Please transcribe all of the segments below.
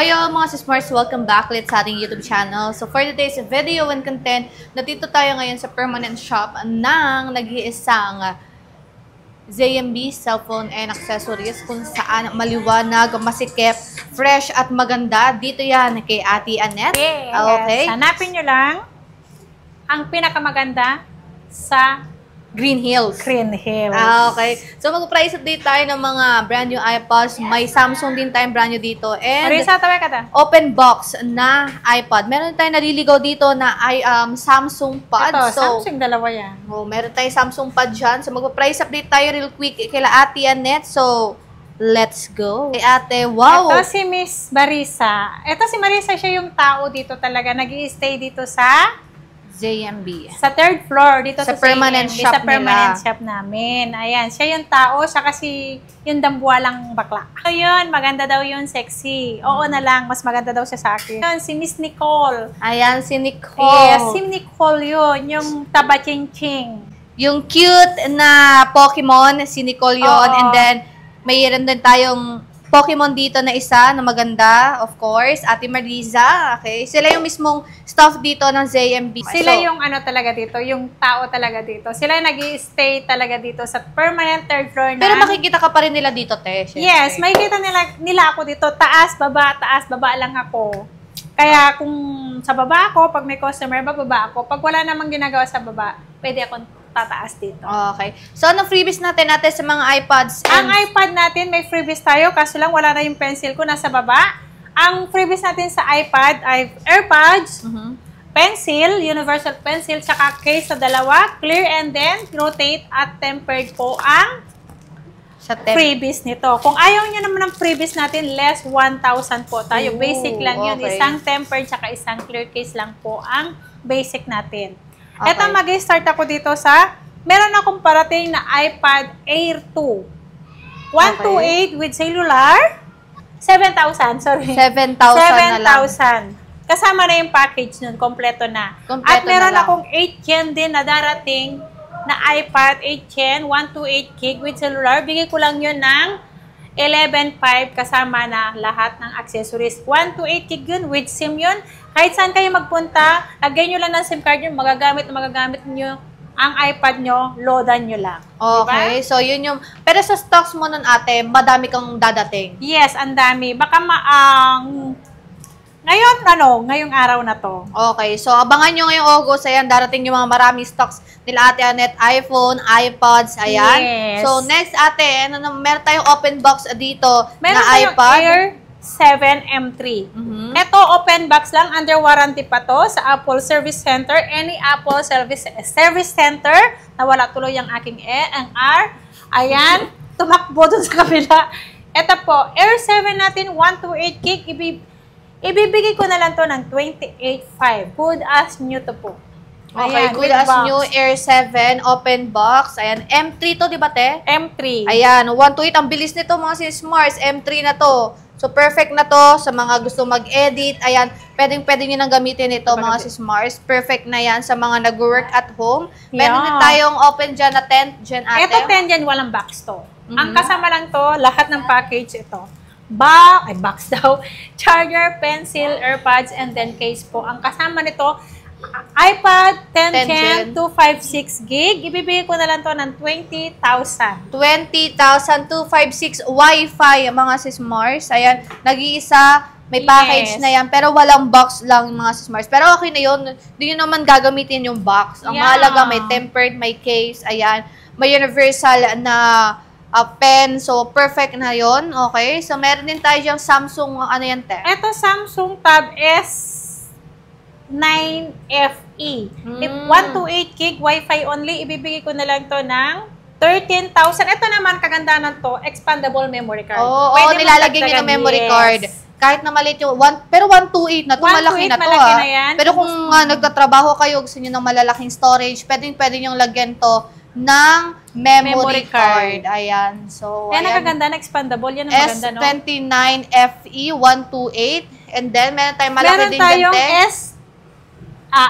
Hayo mga sismars, welcome back ulit sa ating YouTube channel. So for today's video and content, nandito tayo ngayon sa permanent shop ng nag-iisang ZMB cellphone and accessories kung saan maliwanag, masikip, fresh at maganda. Dito yan kay Ate Annette. Yes. Okay. Hanapin nyo lang ang pinakamaganda sa Green Hills. Green Hills. Okay. So mag-price update tayo ng mga brand new iPods. May Samsung din tayong brand new dito. And Marisa, tawag ka ta? open box na iPod. Meron tayong naliligaw dito na Samsung Pod. Ito, So, Samsung dalawa yan. meron tayong Samsung Pod dyan. So mag-price update tayo real quick kay Ate Annette. So, let's go. Kay Ate, wow! Ito si Miss Marisa. Ito si Marisa, siya yung tao dito talaga. Nag-i-stay dito sa ZMB. Sa third floor, dito sa permanent ZMB, shop sa permanent nila. shop namin. Ayan, siya yung tao, siya kasi yung dambualang bakla. So yun, maganda daw yun, sexy. Oo na lang, mas maganda daw siya sa akin. Yun, si Miss Nicole. Ayan, si Nicole. Yes, si Nicole yun, yung taba-ching-ching. Yung cute na Pokemon, si Nicole yun. Oo. And then, mayroon din tayong Pokemon dito na isa na maganda, of course. Ate Marisa, okay? Sila yung mismong staff dito ng ZMB. Sila yung ano talaga dito, yung tao talaga dito. Sila yung nag-i-stay talaga dito sa permanent third floor na. Pero makikita ka pa rin nila dito, te. Syempre. Yes, makikita nila ako dito. Taas, baba lang ako. Kaya kung sa baba ako, pag may customer, bababa ako. Pag wala namang ginagawa sa baba, pwede akong tataas dito. Okay. So, anong freebies natin sa mga iPods? Ang iPad natin, may freebies tayo. Kaso lang, wala na yung pencil ko. Nasa baba. Ang freebies natin sa iPad ay AirPods, pencil, universal pencil, tsaka case sa dalawa, clear and then rotate at tempered po ang Sa freebies nito. Kung ayaw nyo naman ng freebies natin, less 1,000 po tayo. Ooh, Basic lang yun. okay. Isang tempered tsaka isang clear case lang po ang basic natin. Okay. Eto, mag-start ako dito sa, meron akong parating na iPad Air 2. 128 with cellular. 7,000, sorry. 7,000 na lang. 7,000. Kasama na yung package nun, kompleto na. Kompleto At meron na lang. akong 8 Gen din na darating na iPad 8 Gen, 128 gig with cellular. Bigay ko lang yun ng 11,500 kasama na lahat ng accessories. 128 gig yun with SIM yun. Kahit saan kayo magpunta, lagay nyo lang ng SIM card yun, magagamit nyo ang iPad nyo, loadan nyo lang. Okay. Diba? So, yun yung... Pero sa stocks mo nun, ate, madami kang dadating. Yes, ang dami. Baka ngayong araw na to. Okay. So, abangan nyo ngayong August. Ayan, darating yung mga maraming stocks nila Ate Annette. iPhone, iPods, ayan. Yes. So, next, ate, meron tayong open box dito Meron na tayong iPad. Air 7 M3. Ito, open box lang. Under warranty pa to sa Apple Service Center. Any Apple Service Center na wala tuloy ang aking ang R. Ayan, tumakbo dun sa kabila. Ito po, Air 7 natin, 128 gig. Ibibigay ko na lang to ng 28,500. Good as new to po. Okay, Ayan, good with as box. new Air 7 open box. Ayan, M3 to, di ba, te? M3. Ayan, 128. Ang bilis nito, mga sis-Mars. M3 na to. So, perfect na to sa mga gusto mag-edit. Ayan, pwedeng nyo nang gamitin ito, mga sis-Mars. Perfect na yan sa mga nag-work at home. Meron din tayong open dyan na 10 Gen, ate. Ito 10 Gen, walang box to. Ang kasama lang to, lahat ng package ito. Box daw. Charger, pencil, AirPods, and then case po. Ang kasama nito, iPad 10 Gen 256 gig. Ibibigay ko na lang to ng 20,000. 20,256 Wi-Fi, mga sis-Mars. Ayan, nag-iisa, may package na yan. Pero walang box lang, mga sis-Mars. Pero okay na yun. Hindi nyo naman gagamitin yung box. Ang mahalaga, may tempered, may case. Ayan, may universal na pen. So, perfect na yon. Okay. So, meron din tayo yung Samsung, ano yan, te? Ito, Samsung Tab S9FE. 128 gig Wi-Fi only. Ibibigay ko na lang to ng 13,000. Ito naman, kagandahan to, expandable memory card. Oo, Pwede nilalagay nyo ng memory card. Kahit na maliit yung, pero 128 na to, malaki na to, malaki na yan. Pero kung nagtatrabaho kayo, gusto nyo ng malalaking storage, pwede nyo lagyan to ng memory card. Ayan. So, Kaya ayan. nakaganda na expandable. Yan ang maganda, no? S29FE 128. And then, meron tayong malaki Meron din tayong dyan,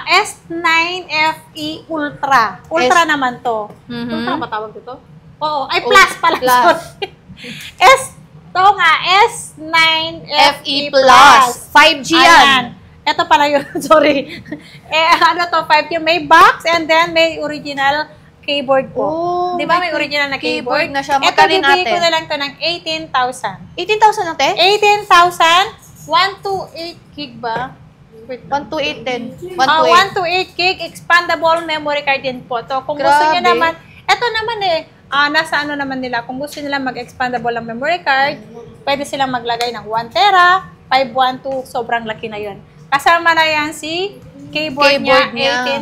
S9FE Ultra. Ultra naman to. Ultra ba tawag dito? Oo. Ay, plus pala. Plus. Sorry. Ito nga, S9 FE Plus. 5G yan. Ayan. Ito pala yun. Sorry. Ano to, 5G. May box and then may original keyboard po. Oh, Di ba may original na keyboard? na siya. Ito, Magkano bibigay ko natin? na lang to ng 18,000. 18,000 na, te? 18,000, 128 gig ba? 12810. 128 gig, expandable memory card din po to. Kung gusto Grabe. niyo naman, ito naman nasa ano naman nila, kung gusto nila mag-expandable ang memory card, pwede silang maglagay ng 1 tera, 512, sobrang laki na yun. Kasama na yan si keyboard niya,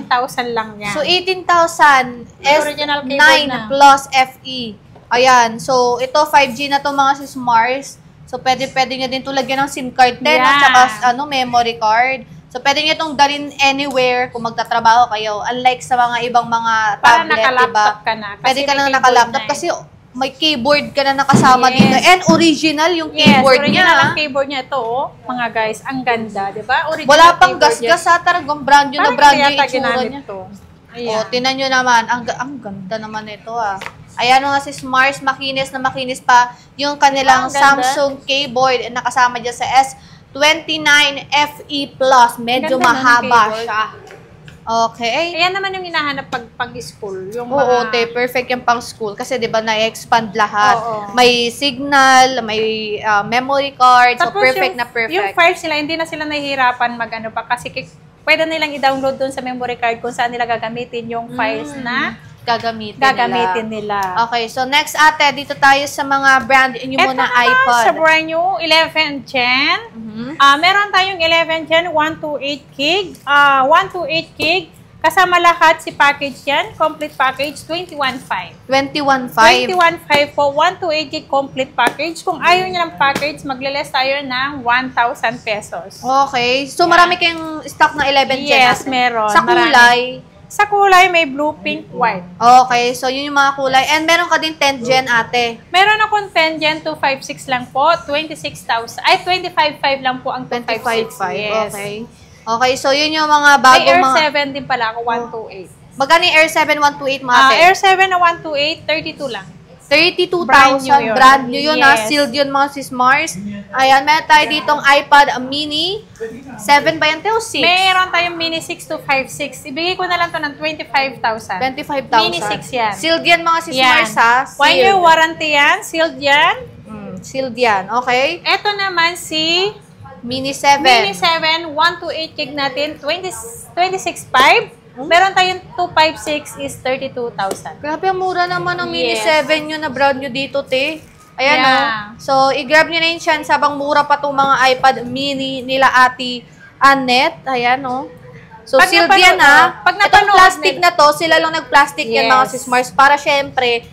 18,000 lang yan. So, 18,000 Original keyboard S9 na. plus FE. Ayan. So, ito 5G na to mga sis Mars. So, pwede nyo din ito lagyan ng SIM card din at saka memory card. So, pwede nyo itong dalhin anywhere kung magtatrabaho kayo. Unlike sa mga ibang mga para tablet, naka-laptop diba? ka na. Pwede ka may lang keyboard naka-laptop na eh. kasi may keyboard ka na nakasama Yes. dito. And original yung keyboard niya. Original ang keyboard niya ito, mga guys. Ang ganda, di ba? Original Wala pang keyboard gasgas yan. sa talagang brand new na Parang brand kaya new yata itsura ginamit niya. to. O, Ayan. tinan nyo naman. Ang ganda naman ito, ah. Ayan mga sis Mars, makinis na makinis pa yung kanilang Ang ganda. Samsung keyboard na nakasama dyan sa S29 FE Plus. Medyo Ganda na ng mahaba keyboard. siya. Okay. Ayan naman yung hinahanap pag-school. Yung Oo, mga... te, perfect yung pang school kasi 'di ba na-expand lahat. Oo. May signal, may memory card, so Tapos perfect yung, na perfect. Yung files nila, hindi na sila nahihirapan mag-ano pa kasi pwede nilang i-download doon sa memory card kung saan nila gagamitin yung files na gagamitin nila. Okay, so next ate, dito tayo sa mga brand yung Ito muna naman iPod. sa brand new 11 Gen. Meron tayong 11 Gen 128 gig. 128 gig. Kasama lahat si package yan. Complete package, 21.5. 21.5. 21.5 po, 128 gig complete package. Kung ayaw niya ng package, magle-less tayo ng 1,000 pesos. Okay. So, marami kayong stock na 11 Gen Yes, natin. meron. Sa Marami. kulay. Sa kulay, may blue, pink, white. Okay. So, yun yung mga kulay. And meron ka din 10 Gen ate. Meron akong 10 Gen 256 lang po, 26,000. Ay, 25.5 lang po ang 256. 25.5. Yes. Okay. Okay. So, yun yung mga May bago Air mga... 7 din pala ako, 128. Magkano yung Air 7 128 mga ate? Air 7 na 128, 32 lang. 32,000. Brand new yun, ha? Yes. Sealed yun mga sis Mars. Ayan, meron tayo ditong iPad mini. 7 ba yan, te, o 6? Meron tayong mini 6256. Ibigay ko na lang to ng 25,000. 25,000. Mini 6 yan. Sealed yan mga sis Yan. Mars, ha? 1 year warranty yan. Sealed yan. Sealed yan, okay? Ito naman si Mini 7. Mini 7, 128 gig natin, 26.5. Meron tayong 256 is 32,000. Grabe, ang mura naman ng Mini Yes. 7 yun na brand nyo dito, te. Ayan, Yeah. oh. So, i-grab nyo na yung chance habang mura pa itong mga iPad mini nila Ate Annette. Ayan, oh. So, Pag sealed napanood- yan, ha. pag Itong napanood plastic na to, sila lang nag-plastic yan, mga Yes. sis Mars, para syempre,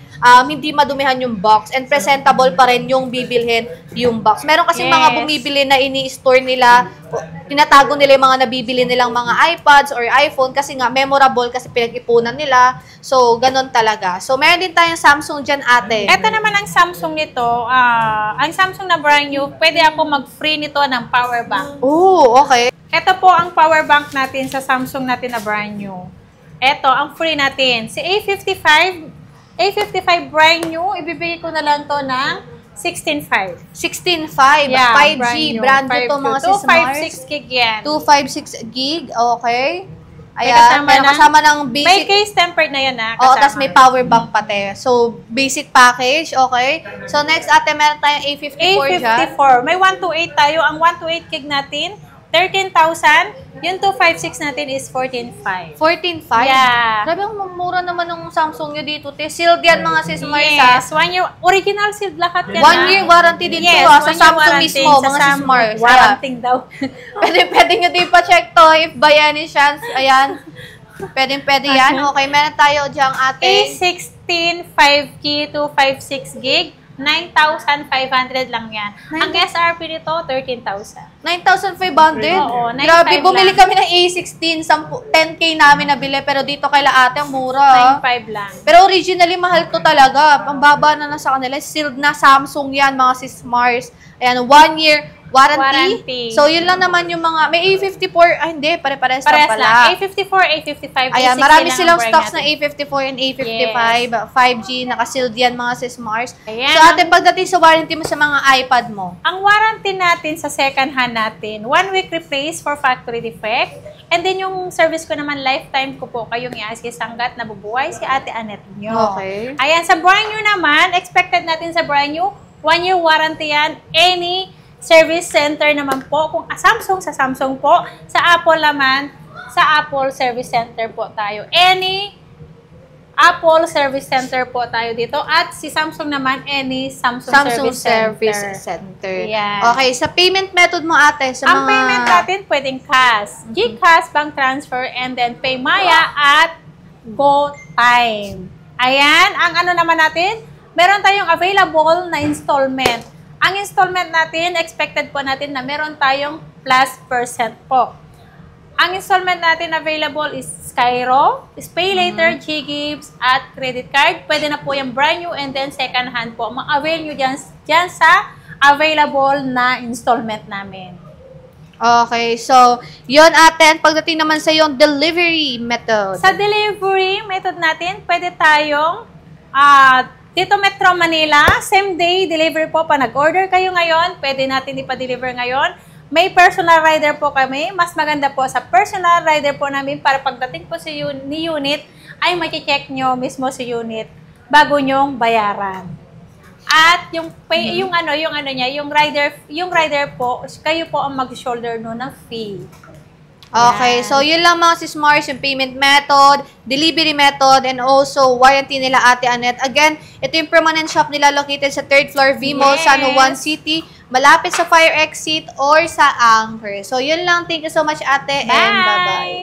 hindi madumihan yung box and presentable pa rin yung bibilhin yung box. Meron kasi Yes. mga bumibili na ini-store nila, tinatago nila yung mga nabibili nilang mga iPads or iPhone kasi nga memorable kasi pinag-ipunan nila. So, ganun talaga. So, meron din tayong Samsung dyan, ate. Ito naman ang Samsung nito. Ang Samsung na brand new, pwede ako mag-free nito ng power bank. Oh, okay. Ito po ang power bank natin sa Samsung natin na brand new. Ito, ang free natin. Si A55 brand new, ibibigay ko na lang to ng 16.5. 16.5. 5G. Brand new to mga sis Mars. 256 gig yan. 256 gig. Okay. May Ayan. May ng- kasama ng May basic. case tempered na yan Oo, na kasama. tapos may power bank pati. So, basic package. Okay. So, next ate, meron tayong A54 dyan. A54. May 128 tayo. Ang 128 gig natin, 13,000. Yung 256 natin is 14,500. 14.5? Yeah. Grabe, ang mura naman ng Samsung nyo dito, te. Sealed yan, mga sis Marisa. Yes, 1 year, original sealed lahat yan. 1 year warranty din Yes, to, sa 1 year Samsung warranty mismo, sa mga sis Samsung. Mars. Warranty daw. Pwede nyo din pa-check to, if by any chance, ayan. Pwede yan. Okay, meron tayo dyang ate. A16 5G 256 gig, 9,500 lang yan. Ang SRP nito, 13,000. 9,500? Oo, 9,500 Grabe, bumili lang. kami ng A16, 10K namin nabili, pero dito kay ate, ang mura. 9,500 lang. Pero originally, mahal to talaga. Pambaba na sa kanila. Sealed na Samsung yan, mga sis Mars. Ayan, 1 year warranty. So, yun lang naman yung mga, may A54, hindi, pare-pares lang pala. A54, A55, Ayan, marami silang stocks na A54 and A55, 5G, naka-sealed yan mga sis Mars. Ayan. So, ate, pagdating sa warranty mo sa mga iPad mo? Ang warranty natin sa second hand natin, 1 week replace for factory defect. And then yung service ko naman, lifetime ko po kayong i-assist hanggat nabubuhay si Ate Annette nyo. Okay. Ayan, sa brand new naman, expected natin sa brand new, 1 year warranty yan. Any service center naman po. Kung Samsung, sa Samsung po. Sa Apple naman, sa Apple Service Center po tayo. Any Apple Service Center po tayo dito. At si Samsung naman, any Samsung Service Center. Yan. Okay, sa payment method mo ate, sa ang payment natin pwedeng cash, GCash, bank transfer, and then Paymaya at GoTime. Ayan, ang ano naman natin, meron tayong available na installment. Ang installment natin, expected po natin na meron tayong plus percent po. Ang installment natin available is Skyro, Pay Later, G-Gives, at credit card. Pwede na po yung brand new and then second hand po. Ma-avail nyo dyan sa available na installment namin. Okay, so, yun ate, pagdating naman sa yung delivery method. Sa delivery method natin, pwede tayong dito Metro Manila, same day delivery po. Pa nag-order kayo ngayon, pwede natin ipa-deliver ngayon. May personal rider po kami. Mas maganda po sa personal rider po namin para pagdating po ni unit, ay machi-check nyo mismo si unit bago nyong bayaran. At yung rider po, kayo po ang mag-shoulder no ng fee. Okay, so yun lang mga sis Mars, yung payment method, delivery method, and also warranty nila Ate Annette. Again, ito yung permanent shop nila located sa 3rd floor V-Mall, San Juan City, malapit sa fire exit or sa Anchor. So yun lang, thank you so much ate, and bye-bye.